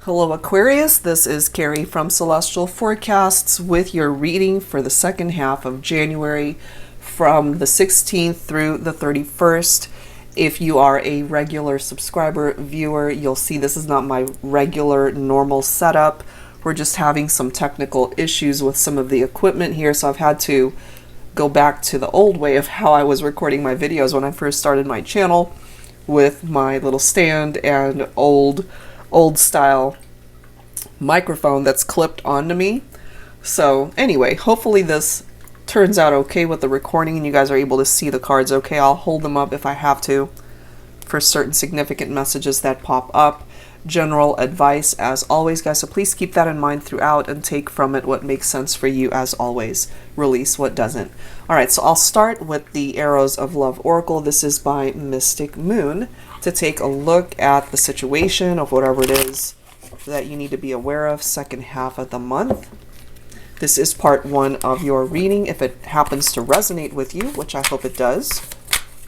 Hello Aquarius, this is Carrie from Celestial Forecasts with your reading for the second half of January from the 16th through the 31st. If you are a regular subscriber viewer, you'll see this is not my regular normal setup. We're just having some technical issues with some of the equipment here, so I've had to go back to the old way of how I was recording my videos when I first started my channel with my little stand and old style microphone that's clipped onto me. So anyway, hopefully this turns out okay with the recording and you guys are able to see the cards okay. I'll hold them up if I have to for certain significant messages that pop up. General advice as always, guys, so please keep that in mind throughout and take from it what makes sense for you as always. Release what doesn't. Alright, so I'll start with the Arrows of Love Oracle. This is by Mystic Moon to take a look at the situation of whatever it is that you need to be aware of second half of the month. This is part one of your reading. If it happens to resonate with you, which I hope it does,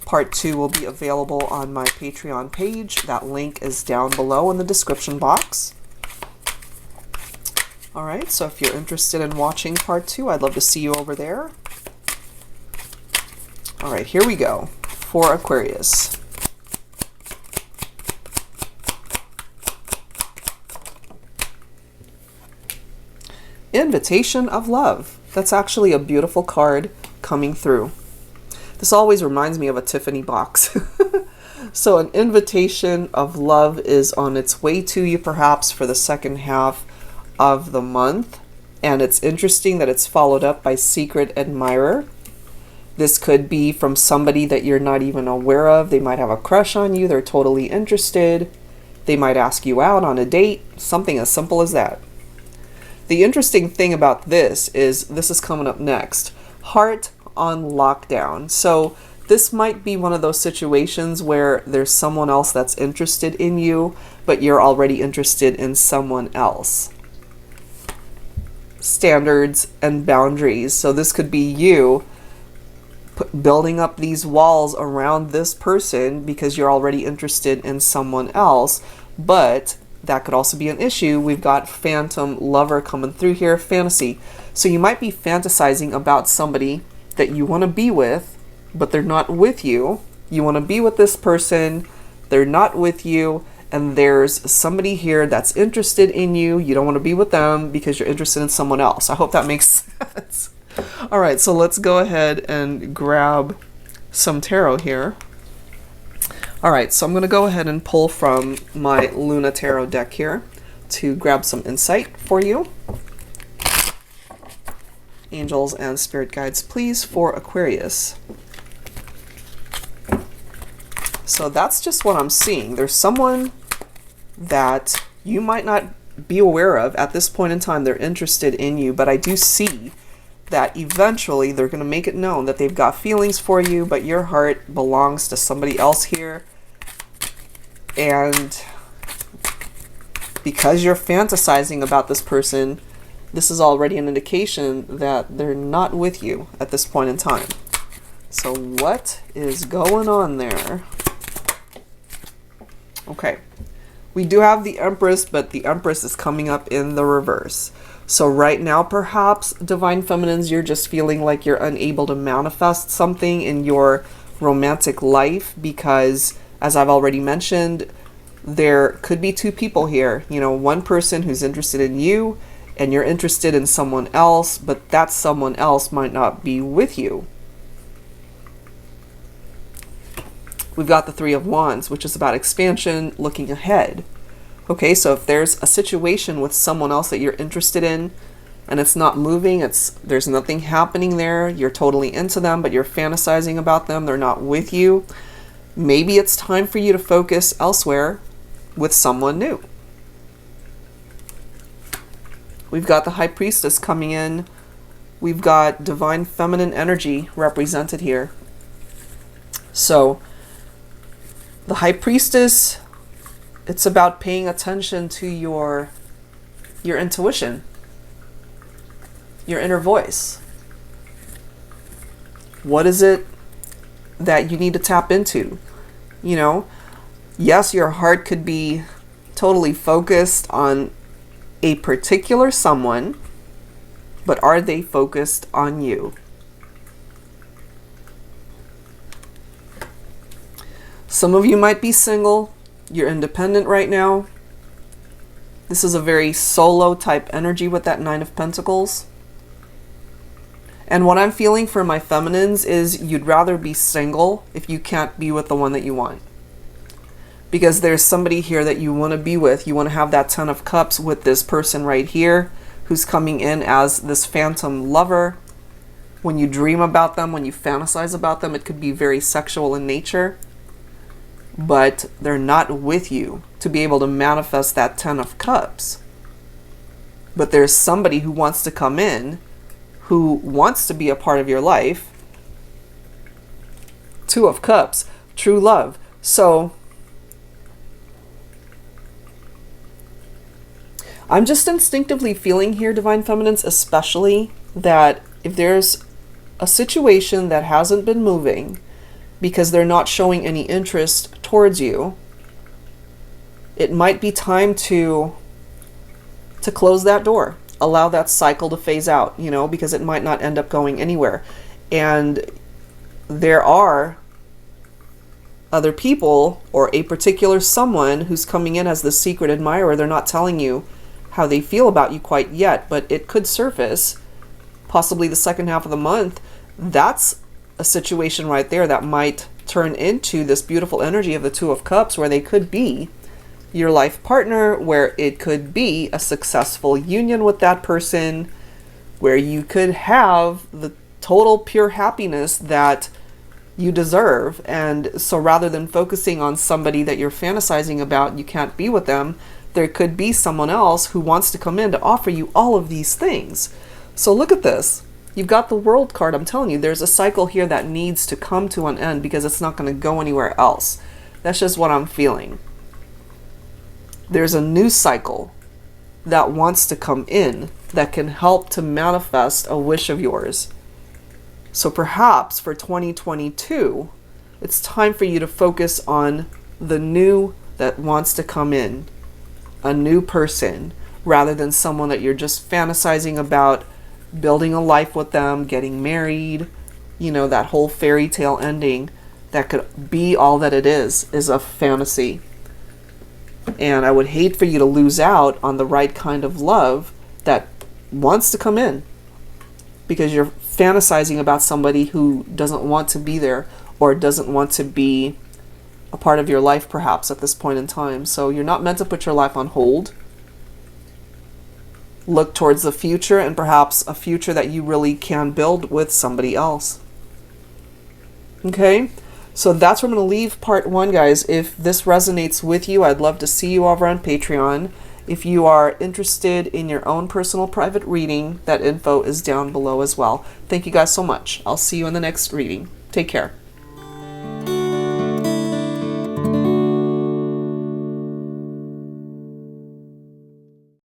part two will be available on my Patreon page. That link is down below in the description box. Alright, so if you're interested in watching part two, I'd love to see you over there. Alright, here we go for Aquarius. Invitation of Love. That's actually a beautiful card coming through. This always reminds me of a Tiffany box. So an invitation of love is on its way to you perhaps for the second half of the month. And it's interesting that it's followed up by Secret Admirer. This could be from somebody that you're not even aware of. They might have a crush on you. They're totally interested. They might ask you out on a date. Something as simple as that. The interesting thing about this is coming up next. Heart on lockdown. So this might be one of those situations where there's someone else that's interested in you, but you're already interested in someone else. Standards and boundaries. So this could be you building up these walls around this person because you're already interested in someone else, but that could also be an issue. We've got phantom lover coming through here, fantasy. So you might be fantasizing about somebody that you want to be with, but they're not with you. You want to be with this person, they're not with you, and there's somebody here that's interested in you. You don't want to be with them because you're interested in someone else. I hope that makes sense. All right, so let's go ahead and grab some tarot here. Alright, so I'm going to go ahead and pull from my Luna Tarot deck here to grab some insight for you. Angels and spirit guides, please, for Aquarius. So that's just what I'm seeing. There's someone that you might not be aware of at this point in time. They're interested in you, but I do see that eventually they're going to make it known that they've got feelings for you, but your heart belongs to somebody else here. And because you're fantasizing about this person, this is already an indication that they're not with you at this point in time. So what is going on there? Okay, we do have the Empress, but the Empress is coming up in the reverse. So right now, perhaps, Divine Feminines, you're just feeling like you're unable to manifest something in your romantic life because, as I've already mentioned, there could be two people here. You know, one person who's interested in you and you're interested in someone else, but that someone else might not be with you. We've got the Three of Wands, which is about expansion, looking ahead. Okay, so if there's a situation with someone else that you're interested in and it's not moving, there's nothing happening there, you're totally into them, but you're fantasizing about them, they're not with you, maybe it's time for you to focus elsewhere with someone new. We've got the High Priestess coming in. We've got Divine Feminine energy represented here. So the High Priestess, it's about paying attention to your intuition, your inner voice. What is it that you need to tap into? You know, yes, your heart could be totally focused on a particular someone, but are they focused on you? Some of you might be single. You're independent right now. This is a very solo type energy with that Nine of Pentacles. And what I'm feeling for my feminines is you'd rather be single if you can't be with the one that you want. Because there's somebody here that you want to be with. You want to have that Ten of Cups with this person right here who's coming in as this phantom lover. When you dream about them, when you fantasize about them, it could be very sexual in nature. But they're not with you to be able to manifest that Ten of Cups. But there's somebody who wants to come in, who wants to be a part of your life. Two of Cups, true love. So I'm just instinctively feeling here, Divine Feminines, especially that if there's a situation that hasn't been moving because they're not showing any interest towards you, it might be time to close that door. Allow that cycle to phase out, you know, because it might not end up going anywhere. And there are other people or a particular someone who's coming in as the secret admirer. They're not telling you how they feel about you quite yet, but it could surface possibly the second half of the month. That's a situation right there that might turn into this beautiful energy of the Two of Cups, where they could be your life partner, where it could be a successful union with that person, where you could have the total pure happiness that you deserve. And so rather than focusing on somebody that you're fantasizing about, you can't be with them, there could be someone else who wants to come in to offer you all of these things. So look at this. You've got the World card. I'm telling you, there's a cycle here that needs to come to an end because it's not going to go anywhere else. That's just what I'm feeling. There's a new cycle that wants to come in that can help to manifest a wish of yours. So perhaps for 2022, it's time for you to focus on the new that wants to come in, a new person, rather than someone that you're just fantasizing about, building a life with them, getting married, you know, that whole fairy tale ending that could be all that it is a fantasy. And I would hate for you to lose out on the right kind of love that wants to come in because you're fantasizing about somebody who doesn't want to be there or doesn't want to be a part of your life perhaps at this point in time. So you're not meant to put your life on hold. Look towards the future, and perhaps a future that you really can build with somebody else. Okay? So that's where I'm going to leave part 1, guys. If this resonates with you, I'd love to see you over on Patreon. If you are interested in your own personal private reading, that info is down below as well. Thank you guys so much. I'll see you in the next reading. Take care.